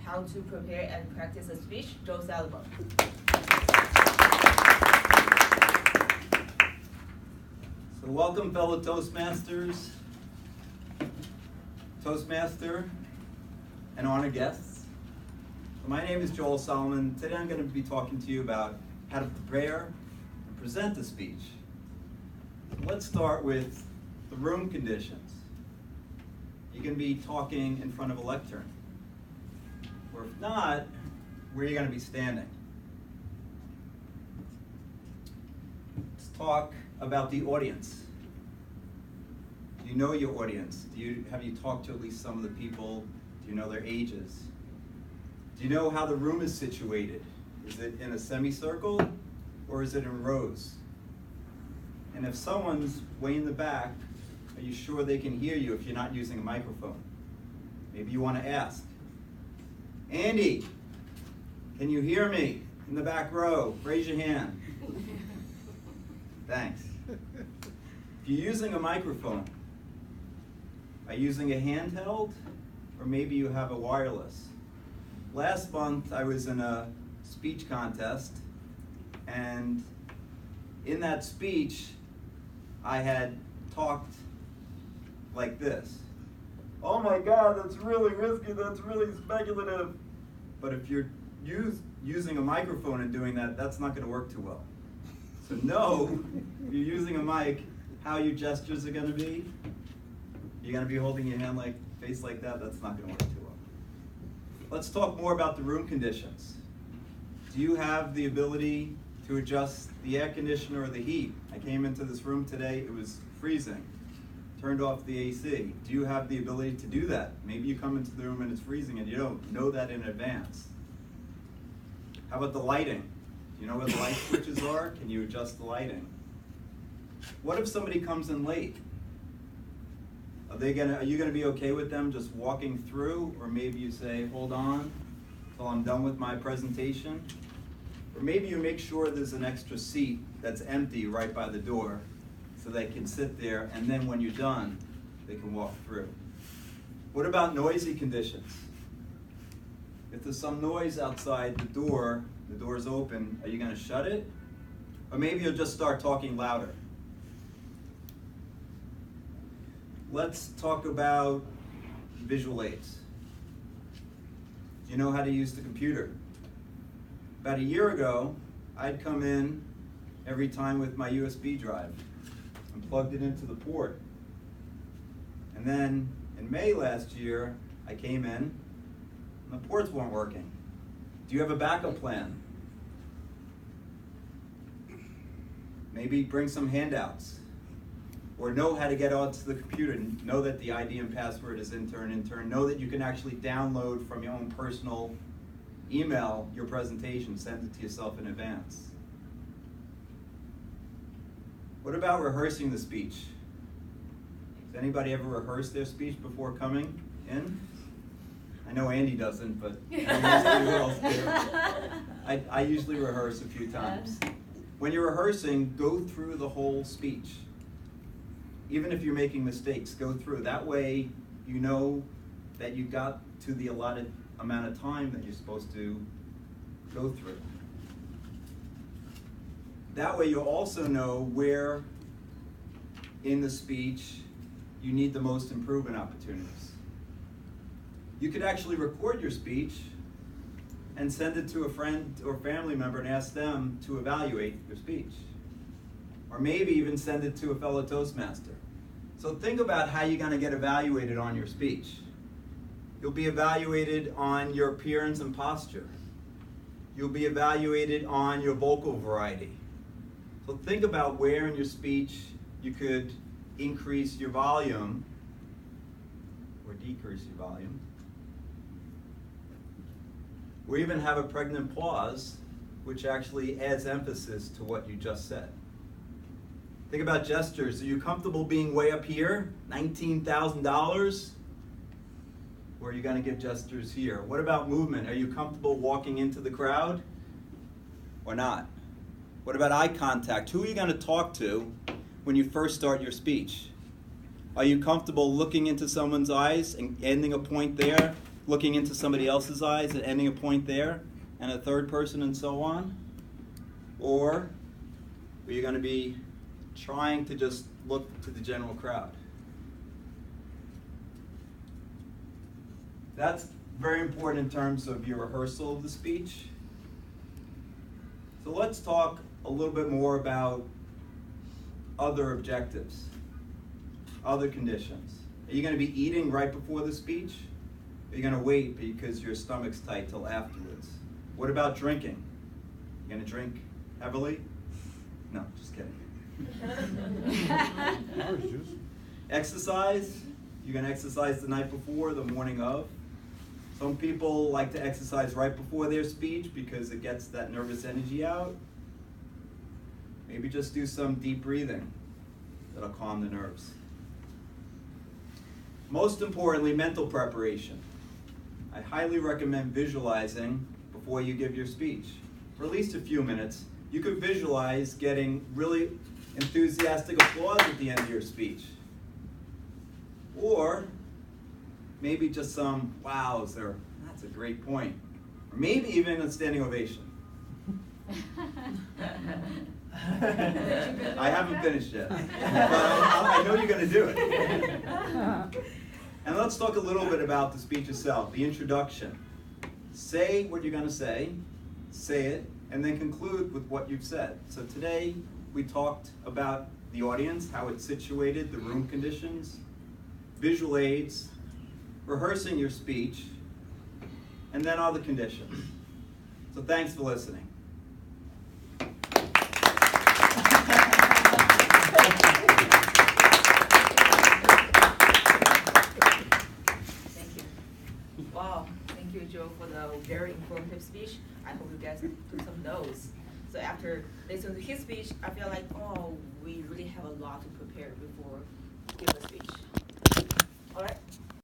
how to prepare and practice a speech, Joe Salomon. So welcome, fellow Toastmasters, Toastmaster, and honored guests. So my name is Joel Solomon. Today I'm going to be talking to you about how to prepare and present a speech. Let's start with the room conditions. You can be talking in front of a lectern. Or if not, where are you going to be standing? Let's talk about the audience. Do you know your audience? Have you talked to at least some of the people? Do you know their ages? Do you know how the room is situated? Is it in a semicircle or is it in rows? And if someone's way in the back, are you sure they can hear you if you're not using a microphone? Maybe you want to ask, Andy, can you hear me in the back row? Raise your hand. Thanks. If you're using a microphone, are you using a handheld or maybe you have a wireless? Last month I was in a speech contest, and in that speech I had talked like this. Oh my God, that's really risky, that's really speculative. But if you're using a microphone and doing that, that's not going to work too well. So know, if you're using a mic, how your gestures are going to be. You're going to be holding your hand like, face like that, that's not going to work too well. Let's talk more about the room conditions. Do you have the ability to adjust the air conditioner or the heat? I came into this room today, it was freezing. Turned off the AC. Do you have the ability to do that? Maybe you come into the room and it's freezing and you don't know that in advance. How about the lighting? Do you know where the light switches are? Can you adjust the lighting? What if somebody comes in late? Are you gonna be okay with them just walking through? Or maybe you say, hold on till I'm done with my presentation? Or maybe you make sure there's an extra seat that's empty right by the door so they can sit there, and then when you're done, they can walk through. What about noisy conditions? If there's some noise outside the door's open, are you gonna shut it? Or maybe you'll just start talking louder. Let's talk about visual aids. Do you know how to use the computer? About a year ago, I'd come in every time with my USB drive and plugged it into the port. And then in May last year, I came in and the ports weren't working. Do you have a backup plan? Maybe bring some handouts. Or know how to get onto the computer, know that the ID and password is intern, know that you can actually download from your own personal email your presentation, send it to yourself in advance. What about rehearsing the speech? Does anybody ever rehearse their speech before coming in? I know Andy doesn't, but I usually rehearse a few times. When you're rehearsing, go through the whole speech. Even if you're making mistakes, go through. That way you know that you got to the allotted amount of time that you're supposed to go through. That way you'll also know where in the speech you need the most improvement opportunities. You could actually record your speech and send it to a friend or family member and ask them to evaluate your speech. Or maybe even send it to a fellow Toastmaster. So think about how you're going to get evaluated on your speech. You'll be evaluated on your appearance and posture. You'll be evaluated on your vocal variety. So think about where in your speech you could increase your volume or decrease your volume. Or even have a pregnant pause, which actually adds emphasis to what you just said. Think about gestures. Are you comfortable being way up here, $19,000? Or are you going to give gestures here? What about movement? Are you comfortable walking into the crowd or not? What about eye contact? Who are you going to talk to when you first start your speech? Are you comfortable looking into someone's eyes and ending a point there looking into somebody else's eyes and ending a point there, and a third person and so on? Or are you going to be trying to just look to the general crowd? That's very important in terms of your rehearsal of the speech. So let's talk a little bit more about other objectives, other conditions. Are you going to be eating right before the speech? Are you going to wait because your stomach's tight till afterwards? What about drinking? You going to drink heavily? No, just kidding. Exercise? You're going to exercise the night before, the morning of? Some people like to exercise right before their speech because it gets that nervous energy out. Maybe just do some deep breathing. That'll calm the nerves. Most importantly, mental preparation. I highly recommend visualizing before you give your speech. For at least a few minutes, you could visualize getting really enthusiastic applause at the end of your speech. Or maybe just some wows or that's a great point. Or maybe even a standing ovation. I haven't finished yet, but I know you're going to do it. And let's talk a little bit about the speech itself, the introduction. Say what you're going to say it, and then conclude with what you've said. So today we talked about the audience, how it's situated, the room conditions, visual aids, rehearsing your speech, and then other conditions. So thanks for listening. Thank you. Wow, thank you, Joe, for the very informative speech. I hope you guys took some notes. So after listening to his speech, I feel like, oh, we really have a lot to prepare before